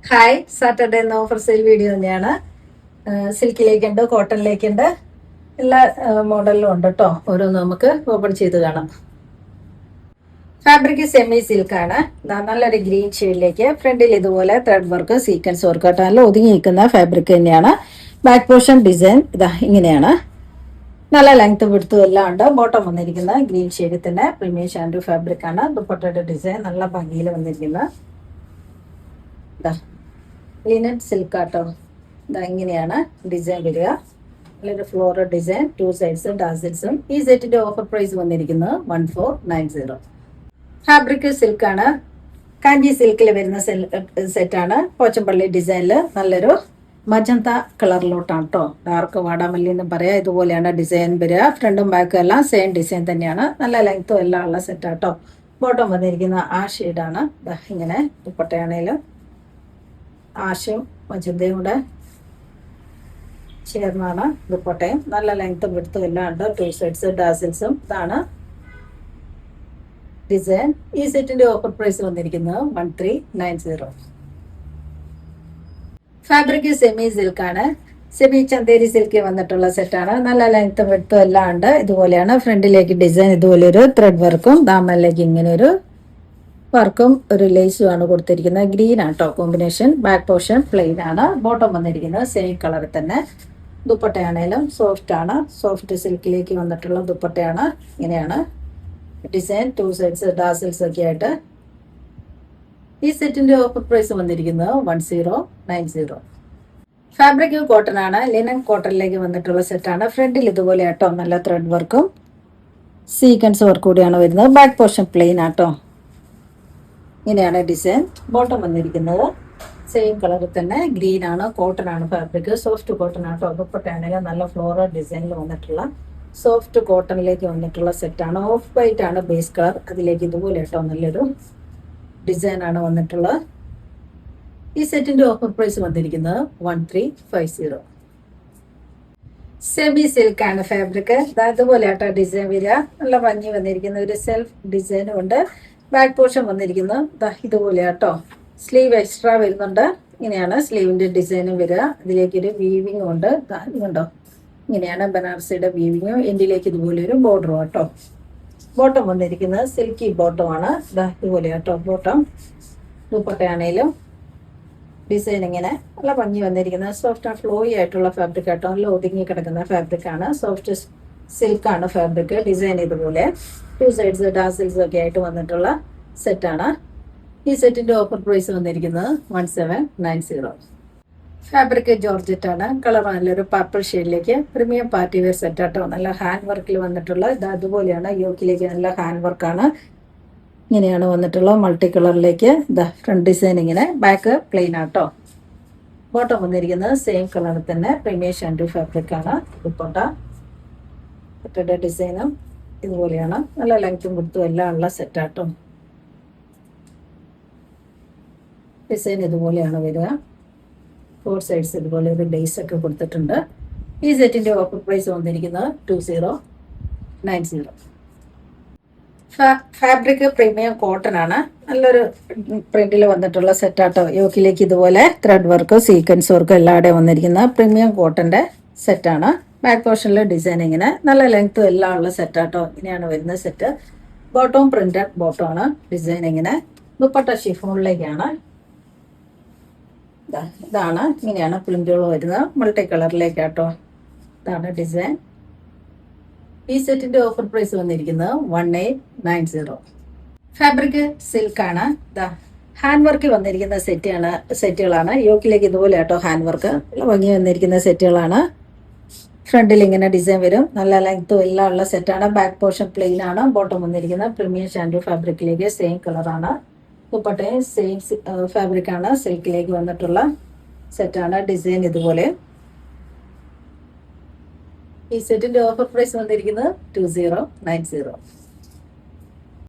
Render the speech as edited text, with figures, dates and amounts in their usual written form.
Hi, Saturday എന്ന offer sale video തന്നെയാണ്. സിൽക്കിലേക്കുണ്ട്, കോട്ടണിലേക്കുണ്ട്, എല്ലാ മോഡലിലും ഉണ്ട് കേട്ടോ. ഓരോന്ന് നമുക്ക് ഓപ്പൺ ചെയ്ത് കാണാം. ഫാബ്രിക് സെമി സിൽക്കാണ്. നല്ലൊരു ഗ്രീൻ ഷെയ്ഡിലേക്ക് ഫ്രണ്ടിൽ ഇതുപോലെ ത്രെഡ് വർക്ക്, സീക്വൻസ് വർക്ക് കേട്ടോ. നല്ല ഒതുങ്ങി നിൽക്കുന്ന ഫാബ്രിക് തന്നെയാണ്. ബാക്ക് പോർഷൻ ഡിസൈൻ ഇതാ ഇങ്ങനെയാണ്. നല്ല ലെങ്ത് വിടുത്തും എല്ലാം ഉണ്ട്. ബോട്ടം വന്നിരിക്കുന്ന ഗ്രീൻ ഷെയ്ഡിൽ തന്നെ പ്രീമിയം ഷാൻഡു ഫാബ്രിക് ആണ്. ദുപ്പട്ടയുടെ ഡിസൈൻ നല്ല ഭംഗിയിൽ വന്നിരിക്കുന്ന ലിനൻ സിൽക്ക് ആട്ടോ. ഇതാ ഇങ്ങനെയാണ് ഡിസൈൻ വരിക. നല്ലൊരു ഫ്ലോറൽ ഡിസൈൻ, 2 സൈഡ്സ് ഡാസിൽസും. ഈ സെറ്റിന്റെ ഓഫർ പ്രൈസ് വന്നിരിക്കുന്നത് 1490. ഫാബ്രിക് സിൽക്കാണ്. കാഞ്ചി സിൽക്കിൽ വരുന്ന സെറ്റാണ്. പോച്ചമ്പള്ളി ഡിസൈനിൽ നല്ലൊരു മജന്ത കളറിലോട്ടാണ് കേട്ടോ. ഡാർക്ക് വാടാമല്ലി എന്നും പറയാം. ഇതുപോലെയാണ് ഡിസൈൻ വരിക. ഫ്രണ്ടും ബാക്കും എല്ലാം സെയിം ഡിസൈൻ തന്നെയാണ്. നല്ല ലെങ്ത്തും എല്ലാം ഉള്ള സെറ്റാട്ടോ. ബോട്ടം വന്നിരിക്കുന്ന ആ ഷെയ്ഡാണ്. ഇങ്ങനെ ദുപ്പട്ടയാണേലും ആശയും മജന്തയും കൂടെ ചേർന്നാണ് ദുപ്പട്ടയും. നല്ല ലെങ്ത്തും വിടുത്തും എല്ലാം ഉണ്ട്. 2 സൈഡ്സ് ഡാസിൽസും. ഇതാണ് ഡിസൈൻ. ഈ സെറ്റിന്റെ ഓഫർ പ്രൈസ് വന്നിരിക്കുന്നത് 1390. ഫാബ്രിക് സെമി സിൽക്കാണ്. സെമി ചന്തേരി സിൽക്ക് വന്നിട്ടുള്ള സെറ്റാണ്. നല്ല ലെങ്ത്തും വിടുത്തും എല്ലാം ഉണ്ട്. ഇതുപോലെയാണ് ഫ്രണ്ടിലേക്ക് ഡിസൈൻ. ഇതുപോലെ ഒരു ത്രെഡ് വർക്കും ദാമനിലേക്ക് ഇങ്ങനെ ഒരു വർക്കും ഒരു ലേസും ആണ് കൊടുത്തിരിക്കുന്നത്. ഗ്രീൻ ആട്ടോ കോമ്പിനേഷൻ. ബാക്ക് പോർഷൻ പ്ലെയിൻ ആണ്. ബോട്ടം വന്നിരിക്കുന്നത് സെയിം കളറിൽ തന്നെ. ദുപ്പട്ടയാണേലും സോഫ്റ്റ് ആണ്. സോഫ്റ്റ് സിൽക്കിലേക്ക് വന്നിട്ടുള്ള ദുപ്പട്ടയാണ്. ഇങ്ങനെയാണ് ഡിസൈൻ. 2 സൈഡ്സ് ഡാസിൽസ് ഒക്കെ ആയിട്ട്. ഈ സെറ്റിന്റെ ഓഫർ പ്രൈസ് വന്നിരിക്കുന്നത് 1090. ഫാബ്രിക് കോട്ടൺ ആണ്. ലിനൻ കോട്ടണിലേക്ക് വന്നിട്ടുള്ള സെറ്റാണ്. ഫ്രണ്ടിൽ ഇതുപോലെ ആട്ടോ നല്ല ത്രെഡ് വർക്കും സീക്വൻസ് വർക്ക് കൂടിയാണ് വരുന്നത്. ബാക്ക് പോർഷൻ പ്ലെയിൻ ആട്ടോ. ഇങ്ങനെയാണ് ഡിസൈൻ. ബോട്ടം വന്നിരിക്കുന്നത് സെയിം കളറിൽ തന്നെ ഗ്രീൻ ആണ്. കോട്ടൺ ആണ് ഫാബ്രിക്. സോഫ്റ്റ് കോട്ടൺ ആട്ടോ. ദുപ്പട്ടയാണെങ്കിൽ നല്ല ഫ്ലോറൽ ഡിസൈനിൽ വന്നിട്ടുള്ള സോഫ്റ്റ് കോട്ടണിലേക്ക് വന്നിട്ടുള്ള സെറ്റാണ്. ഓഫ് വൈറ്റ് ആണ് ബേസ് കളർ. അതിലേക്ക് ഇതുപോലെ കേട്ടോ നല്ലൊരു ഡിസൈൻ ആണ് വന്നിട്ടുള്ളത്. ഈ സെറ്റിന്റെ ഓഫർ പ്രൈസ് വന്നിരിക്കുന്നത് 1350. സെമി സിൽക്ക് ആണ് ഫാബ്രിക്. അതുപോലെ ആട്ടോ ഡിസൈൻ വരിക. നല്ല ഭംഗി വന്നിരിക്കുന്ന ഒരു സെൽഫ് ഡിസൈനും ഉണ്ട്. ബാക്ക് പോർഷൻ വന്നിരിക്കുന്നത് ഇതുപോലെ ആട്ടോ. സ്ലീവ് എക്സ്ട്രാ വരുന്നുണ്ട്. ഇങ്ങനെയാണ് സ്ലീവിന്റെ ഡിസൈനും വരിക. ഇതിലേക്കൊരു വീവിങ്ങും ഉണ്ട്. ഇതുണ്ടോ, ഇങ്ങനെയാണ് ബനാറസിയുടെ വീവിങ്ങും. എൻഡിലേക്ക് ഇതുപോലെ ഒരു ബോർഡറും ആട്ടോ. ബോട്ടം വന്നിരിക്കുന്നത് സിൽക്കി ബോട്ടം ആണ്. ഇതുപോലെ ആട്ടോ ബോട്ടം. ദുപ്പട്ടയാണേലും ഡിസൈൻ ഇങ്ങനെ നല്ല ഭംഗി വന്നിരിക്കുന്നത്. സോഫ്റ്റ് ആൻഡ് ഫ്ലോയി ആയിട്ടുള്ള ഫാബ്രിക് ആട്ടോ. നല്ല ഒതുങ്ങി കിടക്കുന്ന ഫാബ്രിക് ആണ്. സോഫ്റ്റ് സിൽക്ക് ആണ് ഫാബ്രിക്. ഡിസൈൻ ഇതുപോലെ 2 സൈഡ്സ് ഡാസിൽസ് ഒക്കെ ആയിട്ട് വന്നിട്ടുള്ള സെറ്റാണ്. ഈ സെറ്റിന്റെ ഓഫർ പ്രൈസ് വന്നിരിക്കുന്നത് 1790. ഫാബ്രിക് ജോർജറ്റ് ആണ്. കളർ നല്ലൊരു പർപ്പിൾ ഷെയ്ഡിലേക്ക് പ്രീമിയം പാർട്ടി വെയർ സെറ്റ് ആട്ടോ. നല്ല ഹാൻഡ് വർക്കിൽ വന്നിട്ടുള്ള അതുപോലെയാണ്. യോക്കിലേക്ക് നല്ല ഹാൻഡ് വർക്കാണ്. ഇങ്ങനെയാണ് വന്നിട്ടുള്ള മൾട്ടി കളറിലേക്ക്. ഫ്രണ്ട് ഡിസൈൻ ഇങ്ങനെ. ബാക്ക് പ്ലെയിൻ ആട്ടോ. ബോട്ടം വന്നിരിക്കുന്നത് സെയിം കളറിൽ തന്നെ പ്രീമിയം ഷാൻഡു ഫാബ്രിക് ആണ്. ദുപ്പട്ടയുടെ ഡിസൈനും ഇതുപോലെയാണ്. നല്ല ലെങ്ത്തും വിടുത്തും എല്ലാം ഉള്ള സെറ്റാട്ടോ. ഡിസൈൻ ഇതുപോലെയാണ് വരിക. 4 സൈഡ്സ് ഇതുപോലെ ഒരു ലേസ് ഒക്കെ കൊടുത്തിട്ടുണ്ട്. ഈ സെറ്റിന്റെ ഓഫർ പ്രൈസ് വന്നിരിക്കുന്നത് 2090. ഫാബ്രിക് പ്രീമിയം കോട്ടൺ ആണ്. നല്ലൊരു പ്രിന്റിൽ വന്നിട്ടുള്ള സെറ്റാട്ടോ. യോക്കിലേക്ക് ഇതുപോലെ ത്രെഡ് വർക്ക് സീക്വൻസ് വർക്ക് എല്ലാവരുടെയും വന്നിരിക്കുന്ന പ്രീമിയം കോട്ടന്റെ സെറ്റാണ്. ബാക്ക് പോർഷനിലെ ഡിസൈൻ ഇങ്ങനെ നല്ല ലെങ്ത്തും എല്ലാം ഉള്ള സെറ്റാട്ടോ. ഇങ്ങനെയാണ് വരുന്ന സെറ്റ്. ബോട്ടവും പ്രിന്റഡ് ബോട്ടം ആണ്. ഡിസൈൻ ഇങ്ങനെ. ദുപ്പട്ട ഷിഫോണിലേക്കാണ്. ഇതാണ് ഇങ്ങനെയാണ് പ്രിന്റുകൾ വരുന്നത്. മൾട്ടി കളറിലേക്കാട്ടോ. ഇതാണ് ഡിസൈൻ. ഈ സെറ്റിന്റെ ഓഫർ പ്രൈസ് വന്നിരിക്കുന്നത് 1890. ഫാബ്രിക് സിൽക്ക് ആണ്. ഹാൻഡ് വർക്ക് വന്നിരിക്കുന്ന സെറ്റുകളാണ്. യോക്കിലേക്ക് ഇതുപോലെ ആട്ടോ ഹാൻഡ് വർക്ക് ഭംഗി വന്നിരിക്കുന്ന സെറ്റുകളാണ്. ഫ്രണ്ടിൽ ഇങ്ങനെ ഡിസൈൻ വരും. നല്ല ലെങ്ത്തും എല്ലാം ഉള്ള സെറ്റാണ്. ബാക്ക് പോർഷൻ പ്ലെയിൻ ആണ്. ബോട്ടം വന്നിരിക്കുന്ന പ്രീമിയം ഷാൻഡു ഫാബ്രിക്കിലേക്ക് സെയിം കളറാണ്. ദുപ്പട്ടയും സെയിം ഫാബ്രിക് ആണ്. സിൽക്കിലേക്ക് വന്നിട്ടുള്ള സെറ്റാണ്. ഡിസൈൻ ഇതുപോലെ. ഈ സെറ്റിന്റെ ഓഫർ പ്രൈസ് വന്നിരിക്കുന്നത് 2090.